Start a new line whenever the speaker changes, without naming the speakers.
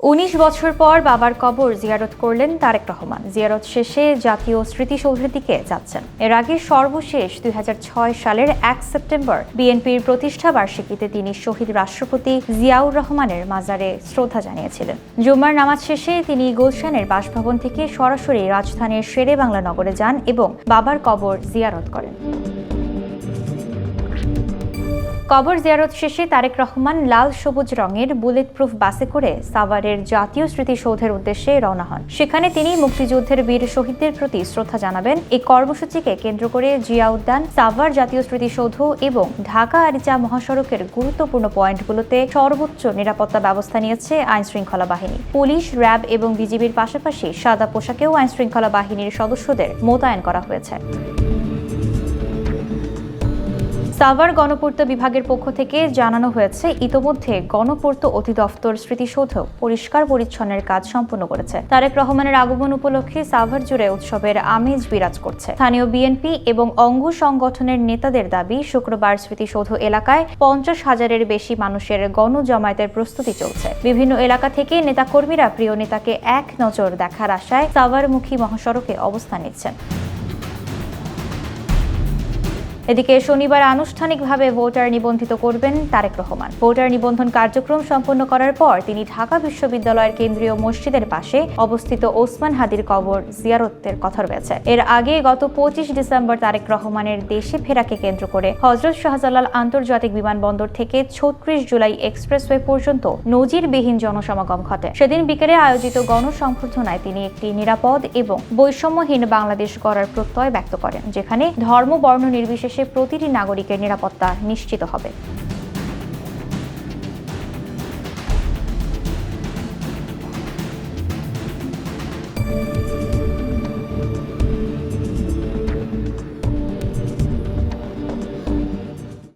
১৯ বছর পর বাবার কবর জিয়ারত করলেন তারেক রহমান। জিয়ারত শেষে জাতীয় স্মৃতিসৌধের দিকে যাচ্ছেন। এর আগে সর্বশেষ ২০০৬ সালের ১ সেপ্টেম্বর বিএনপির প্রতিষ্ঠা বার্ষিকীতে তিনি শহীদ রাষ্ট্রপতি জিয়াউর রহমানের মাজারে শ্রদ্ধা জানিয়েছিলেন। জুম্মার নামাজ শেষে তিনি গুলশানের বাসভবন থেকে সরাসরি রাজধানীর শেরেবাংলা নগরে যান এবং বাবার কবর জিয়ারত করেন। কবর জিয়ারত শেষে তারেক রহমান লাল সবুজ রঙের বুলেট প্রুফ বাসে করে সাভারের জাতীয় স্মৃতিসৌধের উদ্দেশ্যে রওনা হন। সেখানে তিনি মুক্তিযুদ্ধের বীর শহীদদের প্রতি শ্রদ্ধা জানাবেন। এই কর্মসূচিকে কেন্দ্র করে জিয়া উদ্যান, সাভার জাতীয় স্মৃতিসৌধ এবং ঢাকা আরিচা মহাসড়কের গুরুত্বপূর্ণ পয়েন্টগুলোতে সর্বোচ্চ নিরাপত্তা ব্যবস্থা নিয়েছে আইনশৃঙ্খলা বাহিনী। পুলিশ, র্যাব এবং বিজিবির পাশাপাশি সাদা পোশাকেও আইনশৃঙ্খলা বাহিনীর সদস্যদের মোতায়েন করা হয়েছে। সাভার গণপূর্ত বিভাগের পক্ষ থেকে জানানো হয়েছে, ইতোমধ্যে গণপূর্ত অধিদপ্তর স্মৃতিসৌধ পরিষ্কার পরিচ্ছন্নের কাজ সম্পন্ন করেছে। তারেক রহমানের আগমন উপলক্ষে সাভার জুড়ে উৎসবের আমেজ বিরাজ করছে। স্থানীয় বিএনপি এবং অঙ্গ সংগঠনের নেতাদের দাবি, শুক্রবার স্মৃতিসৌধ এলাকায় ৫০,০০০-এর বেশি মানুষের গণজমায়েতের প্রস্তুতি চলছে। বিভিন্ন এলাকা থেকে নেতাকর্মীরা প্রিয় নেতাকে এক নজর দেখার আশায় সাভারমুখী মহাসড়কে অবস্থান নিচ্ছেন। এদিকে শনিবার আনুষ্ঠানিকভাবে ভোটার নিবন্ধিত করবেন তারেক রহমান। ভোটার নিবন্ধন কার্যক্রম সম্পন্ন করার পর তিনি ঢাকা বিশ্ববিদ্যালয়ের কেন্দ্রীয় মসজিদের পাশে অবস্থিত ওসমান হাদির কবর জিয়ারতের কথা রয়েছে। এর আগে গত ২৫ ডিসেম্বর তারেক রহমানের দেশে ফেরাকে কেন্দ্র করে হযরত শাহজালাল আন্তর্জাতিক বিমানবন্দর থেকে ৩৬ জুলাই এক্সপ্রেসওয়ে পর্যন্ত নজিরবিহীন জনসমাগম ঘটে। সেদিন বিকেলে আয়োজিত গণসংবর্ধনায় তিনি একটি নিরাপদ এবং বৈষম্যহীন বাংলাদেশ গড়ার প্রত্যয় ব্যক্ত করেন, যেখানে ধর্ম বর্ণ নির্বিশেষে প্রতিটি নাগরিকের নিরাপত্তা নিশ্চিত হবে।